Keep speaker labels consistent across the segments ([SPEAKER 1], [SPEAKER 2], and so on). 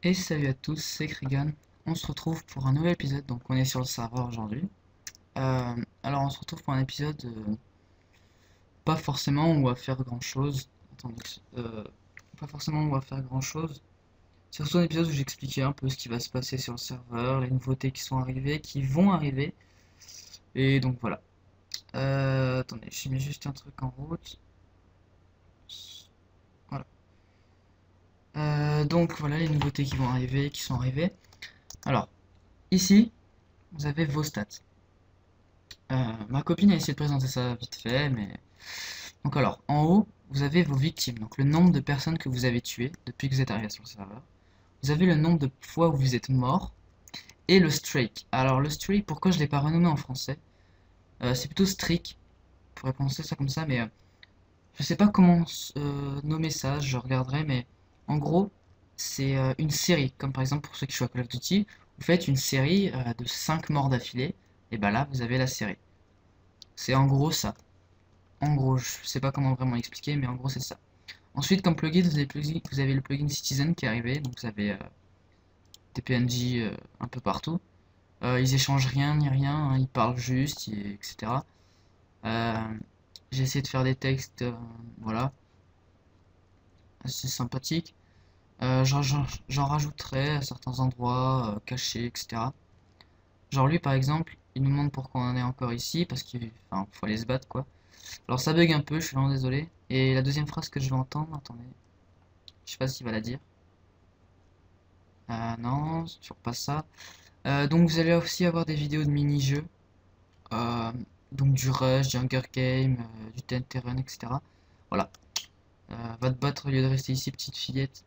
[SPEAKER 1] Et salut à tous, c'est Krigan. On se retrouve pour un nouvel épisode, donc on est sur le serveur aujourd'hui. Alors on se retrouve pour un épisode pas forcément où on va faire grand chose. Attendez, pas forcément où on va faire grand chose. C'est surtout un épisode où j'expliquais un peu ce qui va se passer sur le serveur, les nouveautés qui sont arrivées, qui vont arriver. Et donc voilà. Attendez, je mets juste un truc en route. Voilà. Donc voilà les nouveautés qui vont arriver, qui sont arrivées. Alors, ici, vous avez vos stats. Ma copine a essayé de présenter ça vite fait, mais... Donc alors, en haut, vous avez vos victimes, donc le nombre de personnes que vous avez tuées depuis que vous êtes arrivé sur le serveur. Vous avez le nombre de fois où vous êtes mort, et le streak. Alors le streak, pourquoi je ne l'ai pas renommé en français? C'est plutôt streak, on pourrait prononcer ça comme ça, mais je sais pas comment nommer ça, je regarderai, mais en gros, c'est une série, comme par exemple pour ceux qui jouent à Call of Duty, vous faites une série de 5 morts d'affilée, et bah là, vous avez la série. C'est en gros ça. En gros, je sais pas comment vraiment expliquer, mais en gros c'est ça. Ensuite, comme plugin, vous avez le plugin Citizen qui est arrivé, donc vous avez des PNJ un peu partout. Ils échangent rien ni rien, hein, ils parlent juste, etc. Euh, j'ai essayé de faire des textes, voilà, assez sympathiques. J'en rajouterai à certains endroits cachés, etc. Genre lui par exemple, il nous demande pourquoi on en est encore ici, parce qu'il faut aller se battre quoi. Alors ça bug un peu, je suis vraiment désolé. Et la deuxième phrase que je vais entendre, attendez, je sais pas s'il va la dire. Non, c'est toujours pas ça. Donc vous allez aussi avoir des vidéos de mini-jeux. euh, donc du Rush, du Hunger Game, du TNT Run, etc. Voilà. Va te battre au lieu de rester ici, petite fillette.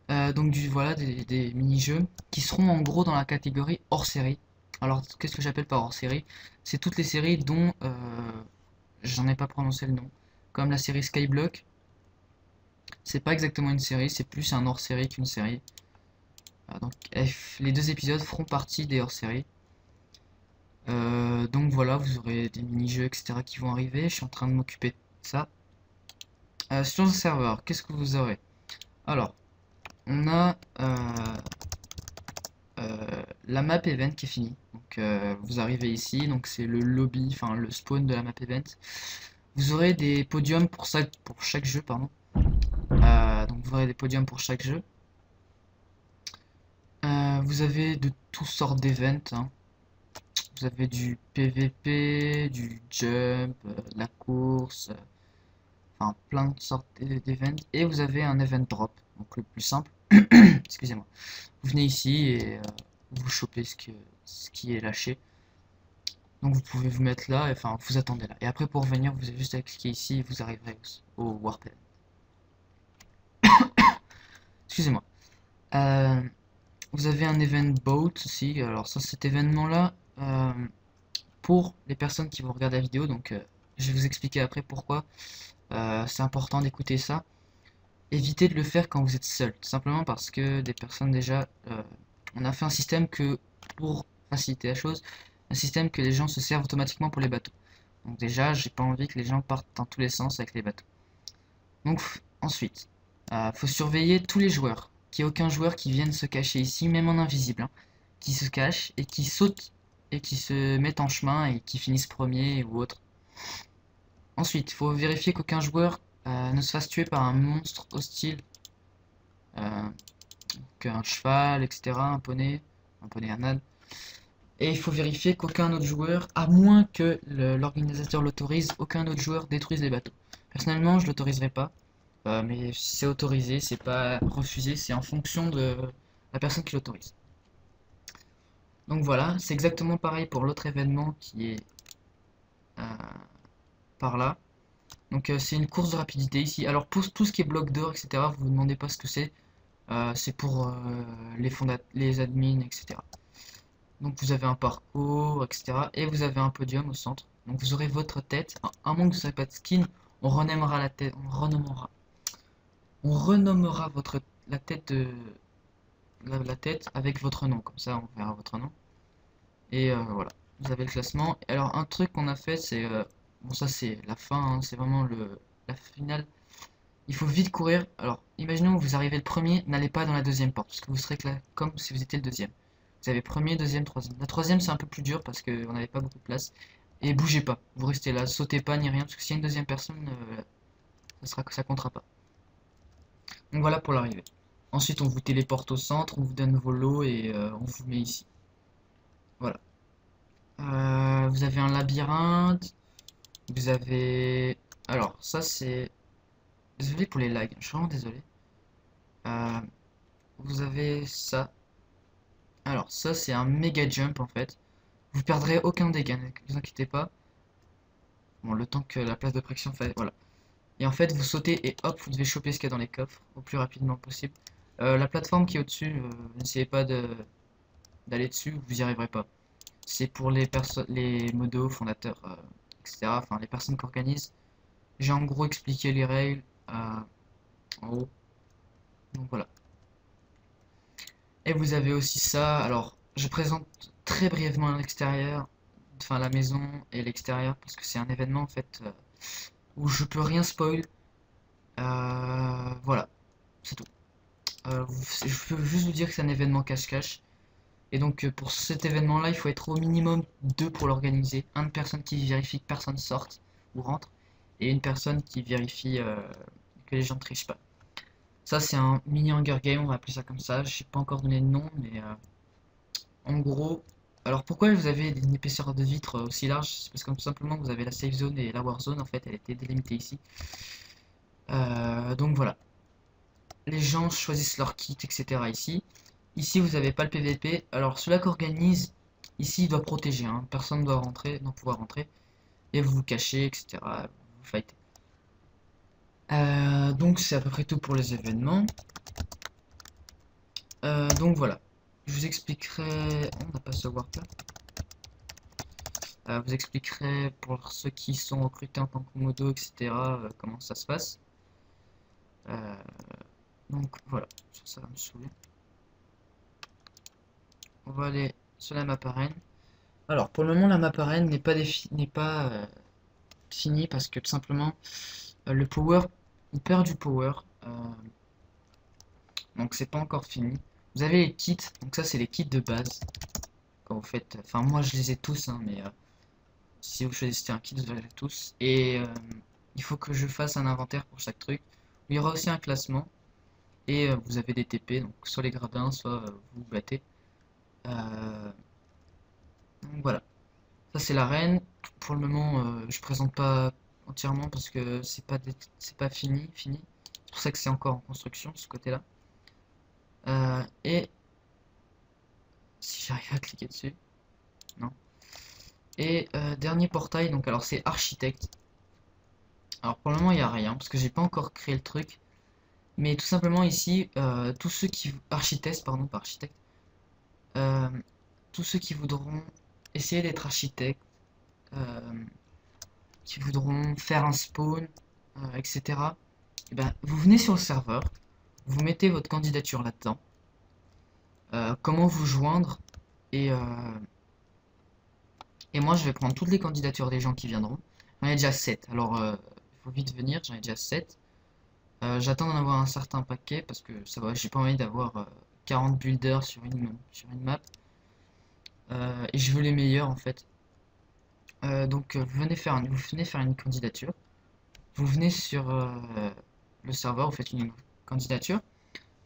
[SPEAKER 1] Donc voilà, des mini-jeux qui seront en gros dans la catégorie hors série. Alors qu'est-ce que j'appelle par hors série? C'est toutes les séries dont j'en ai pas prononcé le nom. Comme la série Skyblock. C'est pas exactement une série, c'est plus un hors série qu'une série. Donc les deux épisodes feront partie des hors-séries. Donc voilà, vous aurez des mini-jeux, etc. qui vont arriver. Je suis en train de m'occuper de ça. Sur le serveur, qu'est-ce que vous aurez? Alors, on a la map event qui est finie. Donc vous arrivez ici, donc c'est le lobby, enfin le spawn de la map event. Vous aurez des podiums pour chaque jeu, pardon. Donc vous aurez des podiums pour chaque jeu. Vous avez de toutes sortes d'events, hein. Vous avez du PVP, du jump, de la course, enfin plein de sortes d'events. Et vous avez un event drop, donc le plus simple. Excusez-moi. Vous venez ici et vous chopez ce qui est lâché. Donc vous pouvez vous mettre là, et, enfin vous attendez là. Et après pour revenir, vous avez juste à cliquer ici et vous arriverez au Warp Event. Excusez-moi. Euh, vous avez un event boat aussi. Alors ça, cet événement-là, pour les personnes qui vont regarder la vidéo, donc je vais vous expliquer après pourquoi c'est important d'écouter ça. Évitez de le faire quand vous êtes seul, tout simplement parce que des personnes déjà, on a fait un système que, pour faciliter la chose, un système que les gens se servent automatiquement pour les bateaux. Donc déjà, j'ai pas envie que les gens partent dans tous les sens avec les bateaux. Donc ensuite, faut surveiller tous les joueurs, qu'il n'y ait aucun joueur qui vienne se cacher ici, même en invisible, hein, qui se cache et qui saute et qui se mette en chemin et qui finisse premier ou autre. Ensuite, il faut vérifier qu'aucun joueur ne se fasse tuer par un monstre hostile, qu'un cheval, etc., un poney, un âne. Et il faut vérifier qu'aucun autre joueur, à moins que l'organisateur l'autorise, aucun autre joueur détruise les bateaux. Personnellement, je l'autoriserai pas, mais c'est autorisé, c'est pas refusé, c'est en fonction de la personne qui l'autorise. Donc voilà, c'est exactement pareil pour l'autre événement qui est euh, par là. Donc c'est une course de rapidité ici. Alors pour tout ce qui est bloc d'or, etc., vous vous demandez pas ce que c'est. C'est pour les admins, etc. Donc vous avez un parcours, etc. Et vous avez un podium au centre. Donc vous aurez votre tête. À moins que vous n'ayez pas de skin, on renommera la tête. On renommera la tête la tête avec votre nom. Comme ça, on verra votre nom. Et voilà. Vous avez le classement. Et alors un truc qu'on a fait, c'est bon ça c'est la fin, hein, c'est vraiment la finale. il faut vite courir. Alors, imaginons que vous arrivez le premier, n'allez pas dans la deuxième porte, parce que vous serez comme si vous étiez le deuxième. Vous avez premier, deuxième, troisième. La troisième, c'est un peu plus dur parce qu'on n'avait pas beaucoup de place. Et bougez pas, vous restez là, sautez pas ni rien, parce que s'il y a une deuxième personne, ça comptera pas. Donc voilà pour l'arrivée. Ensuite, on vous téléporte au centre, on vous donne vos lots et on vous met ici. Voilà. Vous avez un labyrinthe. Vous avez... Alors, ça c'est... Désolé pour les lags, je suis vraiment désolé. Euh, Vous avez ça. Alors, ça c'est un méga jump en fait. Vous perdrez aucun dégât, ne vous inquiétez pas. Bon, le temps que la place de pression fait... Voilà. Et en fait, vous sautez et hop, vous devez choper ce qu'il y a dans les coffres au plus rapidement possible. La plateforme qui est au-dessus, n'essayez pas d'aller dessus, vous y arriverez pas. C'est pour les modos, fondateurs, etc. Enfin, les personnes qui organisent. J'ai en gros expliqué les règles en haut. Donc voilà. Et vous avez aussi ça. Alors, je présente très brièvement l'extérieur, enfin la maison et l'extérieur, parce que c'est un événement en fait où je peux rien spoil. Voilà, c'est tout. Je peux juste vous dire que c'est un événement cache-cache. Et donc pour cet événement-là, il faut être au minimum deux pour l'organiser. Une personne qui vérifie que personne sorte ou rentre, et une personne qui vérifie que les gens ne trichent pas. Ça, c'est un mini Hunger Game, on va appeler ça comme ça. Je sais pas encore donné de nom, mais en gros. Alors pourquoi vous avez une épaisseur de vitre aussi large? C'est parce que tout simplement vous avez la safe zone et la war zone en fait, elle était délimitée ici. Donc voilà. Les gens choisissent leur kit, etc. ici. Ici vous n'avez pas le PVP. Alors celui-là qu'organise, ici il doit protéger, hein. Personne ne doit rentrer, non pouvoir rentrer. Et vous vous cachez, etc. Vous fightez. Donc c'est à peu près tout pour les événements. Donc voilà. Je vous expliquerai. On n'a pas ce warp là. Vous expliquerai pour ceux qui sont recrutés en tant que modo, etc. Comment ça se passe. Euh, donc voilà, ça va me saouler. On va aller sur la map arène. Alors pour le moment la map arène n'est pas finie parce que tout simplement le power, on perd du power. Donc c'est pas encore fini. Vous avez les kits, donc ça c'est les kits de base. Quand vous faites, enfin moi je les ai tous, hein, mais si vous choisissez un kit, vous avez tous. Et il faut que je fasse un inventaire pour chaque truc. Il y aura aussi un classement. Et vous avez des TP, donc soit les gradins, soit vous battez. Donc voilà. Ça c'est l'arène. Pour le moment, je présente pas entièrement parce que c'est pas fini. C'est pour ça que c'est encore en construction ce côté-là. Et si j'arrive à cliquer dessus, non. Et dernier portail, donc alors c'est architecte. Alors pour le moment il n'y a rien parce que j'ai pas encore créé le truc. Mais tout simplement ici, tous ceux qui... Architectes, pardon, pas architecte. Tous ceux qui voudront essayer d'être architecte, qui voudront faire un spawn, etc. Et ben, vous venez sur le serveur, vous mettez votre candidature là-dedans, comment vous joindre, et, euh, et moi je vais prendre toutes les candidatures des gens qui viendront. J'en ai déjà 7, alors il faut vite venir, j'en ai déjà 7. J'attends d'en avoir un certain paquet parce que ça va, j'ai pas envie d'avoir 40 builders sur une map. Et je veux les meilleurs en fait. Donc vous venez faire une candidature. Vous venez sur le serveur, vous faites une candidature.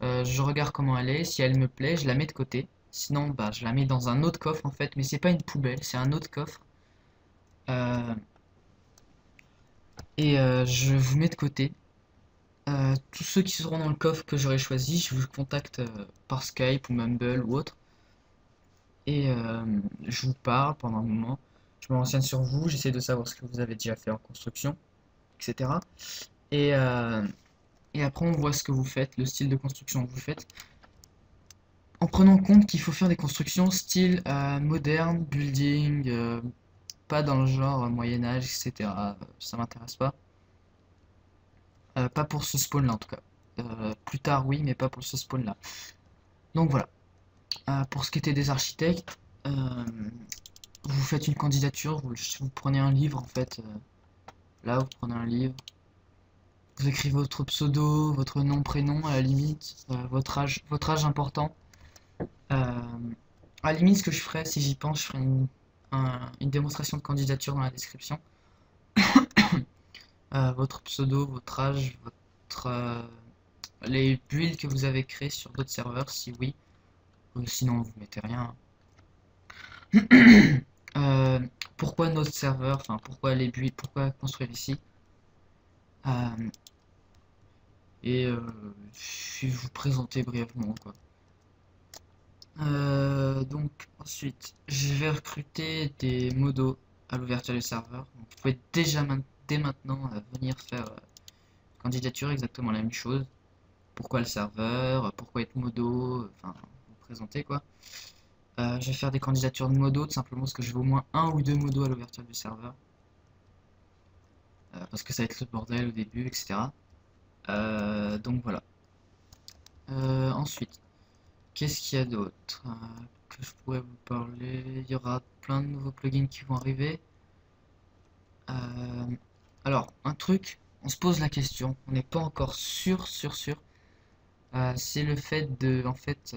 [SPEAKER 1] Je regarde comment elle est. Si elle me plaît, je la mets de côté. Sinon, bah, je la mets dans un autre coffre en fait. Mais c'est pas une poubelle, c'est un autre coffre. Euh, et je vous mets de côté. Tous ceux qui seront dans le coffre que j'aurai choisi, je vous contacte par Skype ou Mumble ou autre. Et je vous parle pendant un moment. Je me renseigne sur vous, j'essaie de savoir ce que vous avez déjà fait en construction, etc. Et, euh, et après, on voit ce que vous faites, le style de construction que vous faites. En prenant compte qu'il faut faire des constructions style moderne, building, pas dans le genre Moyen-Âge, etc. Ça m'intéresse pas. Pas pour ce spawn là en tout cas. Plus tard, oui, mais pas pour ce spawn là. Donc voilà. Pour ce qui était des architectes, vous faites une candidature, vous prenez un livre en fait. Là, vous prenez un livre. Vous écrivez votre pseudo, votre nom, prénom, à la limite, votre âge important. À la limite, ce que je ferais, si j'y pense, je ferais une démonstration de candidature dans la description. Votre pseudo, votre âge, les builds que vous avez créés sur d'autres serveurs, si oui. Ou sinon, vous mettez rien. Euh, Pourquoi notre serveur, enfin pourquoi les builds, pourquoi construire ici. Euh, je vais vous présenter brièvement quoi. Donc ensuite, je vais recruter des modos à l'ouverture du serveur. Donc, vous pouvez déjà dès maintenant venir faire candidature exactement la même chose. Pourquoi le serveur, pourquoi être modo, enfin vous présenter quoi. Je vais faire des candidatures de modos tout simplement parce que je veux au moins un ou deux modos à l'ouverture du serveur. Parce que ça va être le bordel au début, etc. Donc voilà. Ensuite, qu'est-ce qu'il y a d'autre que je pourrais vous parler? Il y aura plein de nouveaux plugins qui vont arriver. Alors, un truc, on se pose la question, on n'est pas encore sûr. C'est le fait de, en fait,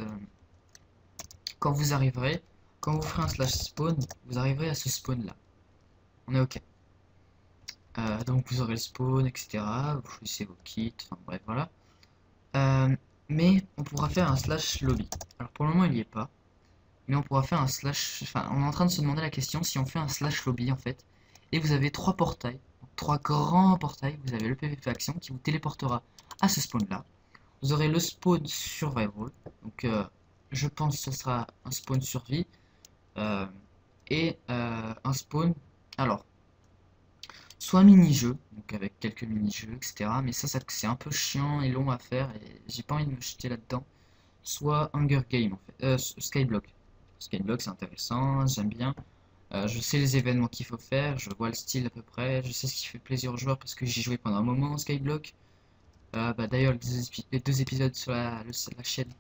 [SPEAKER 1] quand vous arriverez, quand vous ferez un slash spawn, vous arriverez à ce spawn là. On est ok. Donc vous aurez le spawn, etc. Vous choisissez vos kits, enfin bref, voilà. Mais on pourra faire un slash lobby. Alors pour le moment il n'y est pas. Mais on pourra faire un slash... Enfin, on est en train de se demander la question si on fait un slash lobby en fait. Et vous avez trois portails. Donc, trois grands portails. Vous avez le PvP Action qui vous téléportera à ce spawn là. Vous aurez le spawn survival. Donc je pense que ce sera un spawn survie. Un spawn... Alors, soit mini-jeu, donc avec quelques mini-jeux, etc. Mais ça c'est un peu chiant et long à faire et j'ai pas envie de me jeter là-dedans. Soit Hunger Game en fait, Skyblock. Skyblock c'est intéressant, j'aime bien. Je sais les événements qu'il faut faire, je vois le style à peu près, je sais ce qui fait plaisir aux joueurs parce que j'y joué pendant un moment Skyblock. D'ailleurs les deux épisodes sur la chaîne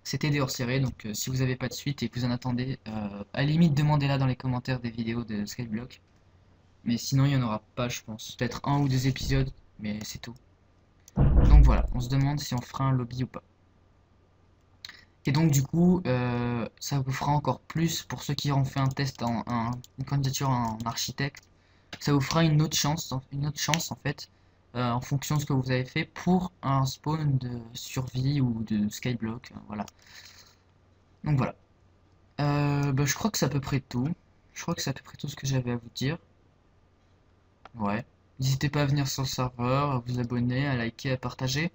[SPEAKER 1] c'était des hors-série, donc si vous n'avez pas de suite et que vous en attendez, à la limite demandez-la dans les commentaires des vidéos de Skyblock. Mais sinon, il n'y en aura pas, je pense. Peut-être un ou deux épisodes, mais c'est tout. Donc voilà, on se demande si on fera un lobby ou pas. Et donc du coup, ça vous fera encore plus, pour ceux qui auront fait un test une candidature en architecte, ça vous fera une autre chance en fait, en fonction de ce que vous avez fait pour un spawn de survie ou de skyblock, voilà. Donc voilà. Je crois que c'est à peu près tout. Je crois que c'est à peu près tout ce que j'avais à vous dire. Ouais. N'hésitez pas à venir sur le serveur, à vous abonner, à liker, à partager,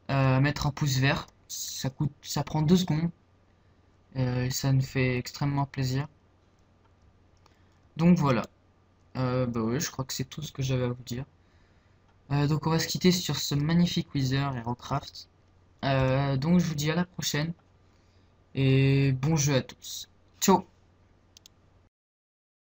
[SPEAKER 1] à mettre un pouce vert. Ça prend 2 secondes et ça nous fait extrêmement plaisir. Donc voilà. Ouais, je crois que c'est tout ce que j'avais à vous dire. Donc on va se quitter sur ce magnifique Wither Herocraft. Donc je vous dis à la prochaine et bon jeu à tous. Ciao!